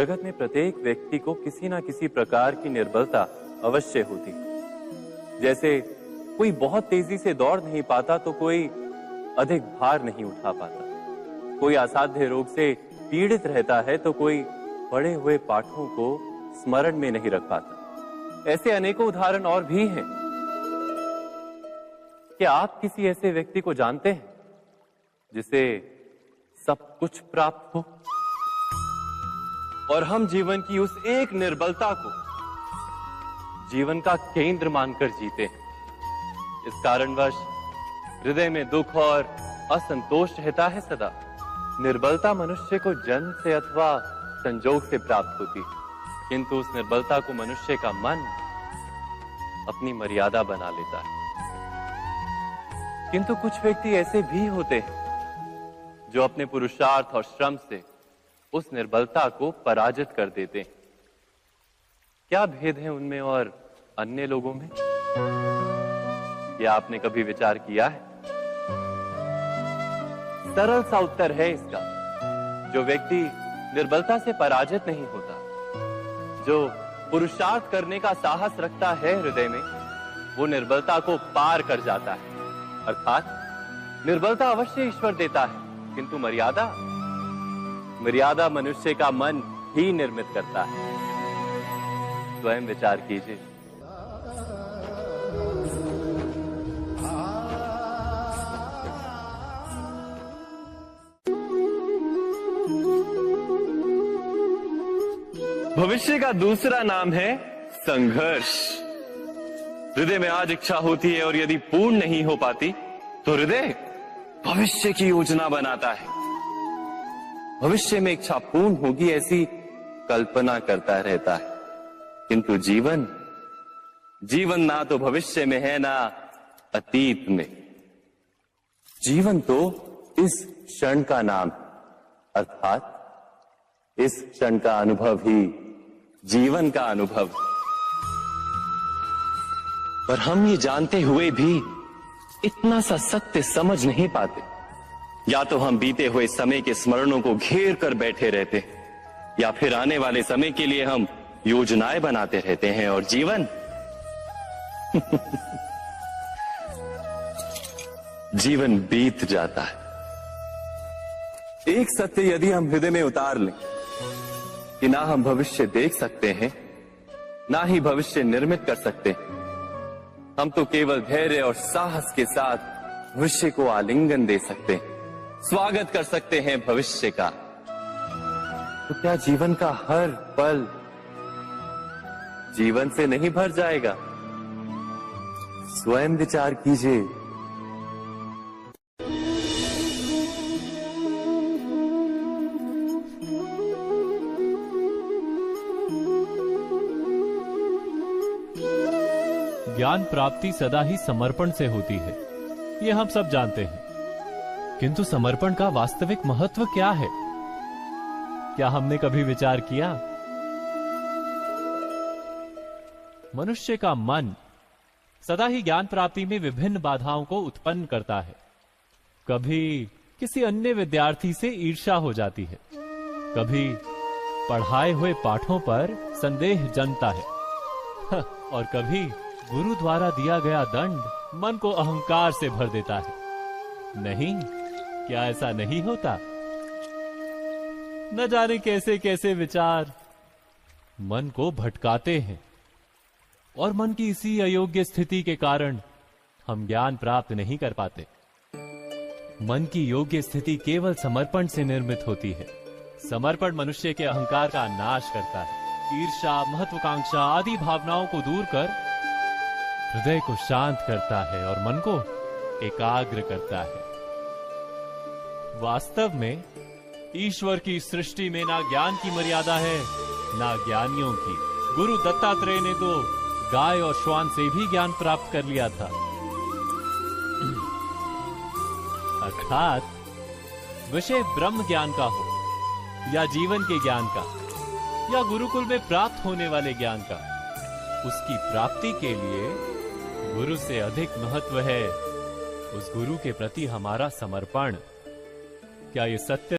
जगत में प्रत्येक व्यक्ति को किसी ना किसी प्रकार की निर्बलता अवश्य होती है। जैसे कोई बहुत तेजी से दौड़ नहीं पाता तो कोई अधिक भार नहीं उठा पाता, कोई असाध्य रोग से पीड़ित रहता है तो कोई पढ़े हुए पाठों को स्मरण में नहीं रख पाता। ऐसे अनेकों उदाहरण और भी हैं। क्या आप किसी ऐसे व्यक्ति को जानते हैं जिसे सब कुछ प्राप्त हो और हम जीवन की उस एक निर्बलता को जीवन का केंद्र मानकर जीते हैं? इस कारणवश हृदय में दुख और असंतोष रहता है सदा। निर्बलता मनुष्य को जन्म से अथवा संजोग से प्राप्त होती है, किंतु उस निर्बलता को मनुष्य का मन अपनी मर्यादा बना लेता है। किंतु कुछ व्यक्ति ऐसे भी होते हैं जो अपने पुरुषार्थ और श्रम से उस निर्बलता को पराजित कर देते हैं। क्या भेद है उनमें और अन्य लोगों में? क्या आपने कभी विचार किया है? सरल सा उत्तर है इसका। जो व्यक्ति निर्बलता से पराजित नहीं होता, जो पुरुषार्थ करने का साहस रखता है हृदय में, वो निर्बलता को पार कर जाता है। अर्थात निर्बलता अवश्य ईश्वर देता है, किंतु मर्यादा मनुष्य का मन ही निर्मित करता है। स्वयं विचार कीजिए। भविष्य का दूसरा नाम है संघर्ष। हृदय में आज इच्छा होती है और यदि पूर्ण नहीं हो पाती तो हृदय भविष्य की योजना बनाता है। भविष्य में इच्छा पूर्ण होगी ऐसी कल्पना करता रहता है, किंतु जीवन ना तो भविष्य में है ना अतीत में। जीवन तो इस क्षण का नाम, अर्थात इस क्षण का अनुभव ही जीवन का अनुभव। पर हम ये जानते हुए भी इतना सा सत्य समझ नहीं पाते। या तो हम बीते हुए समय के स्मरणों को घेर कर बैठे रहते हैं, या फिर आने वाले समय के लिए हम योजनाएं बनाते रहते हैं और जीवन जीवन बीत जाता है। एक सत्य यदि हम हृदय में उतार लें कि ना हम भविष्य देख सकते हैं, ना ही भविष्य निर्मित कर सकते हैं, हम तो केवल धैर्य और साहस के साथ भविष्य को आलिंगन दे सकते हैं, स्वागत कर सकते हैं भविष्य का। तो क्या जीवन का हर पल जीवन से नहीं भर जाएगा? स्वयं विचार कीजिए। ज्ञान प्राप्ति सदा ही समर्पण से होती है, ये हम सब जानते हैं। किंतु समर्पण का वास्तविक महत्व क्या है? क्या हमने कभी विचार किया? मनुष्य का मन सदा ही ज्ञान प्राप्ति में विभिन्न बाधाओं को उत्पन्न करता है। कभी किसी अन्य विद्यार्थी से ईर्ष्या हो जाती है, कभी पढ़ाए हुए पाठों पर संदेह जन्मता है और कभी गुरु द्वारा दिया गया दंड मन को अहंकार से भर देता है। नहीं, क्या ऐसा नहीं होता? न जाने कैसे कैसे विचार मन को भटकाते हैं और मन की इसी अयोग्य स्थिति के कारण हम ज्ञान प्राप्त नहीं कर पाते। मन की योग्य स्थिति केवल समर्पण से निर्मित होती है। समर्पण मनुष्य के अहंकार का नाश करता है। ईर्ष्या, महत्वाकांक्षा आदि भावनाओं को दूर कर हृदय को शांत करता है और मन को एकाग्र करता है। वास्तव में ईश्वर की सृष्टि में ना ज्ञान की मर्यादा है, ना ज्ञानियों की। गुरु दत्तात्रेय ने तो गाय और श्वान से भी ज्ञान प्राप्त कर लिया था। अर्थात विषय ब्रह्म ज्ञान का हो या जीवन के ज्ञान का या गुरुकुल में प्राप्त होने वाले ज्ञान का, उसकी प्राप्ति के लिए गुरु से अधिक महत्व है उस गुरु के प्रति हमारा समर्पण। क्या ये सत्य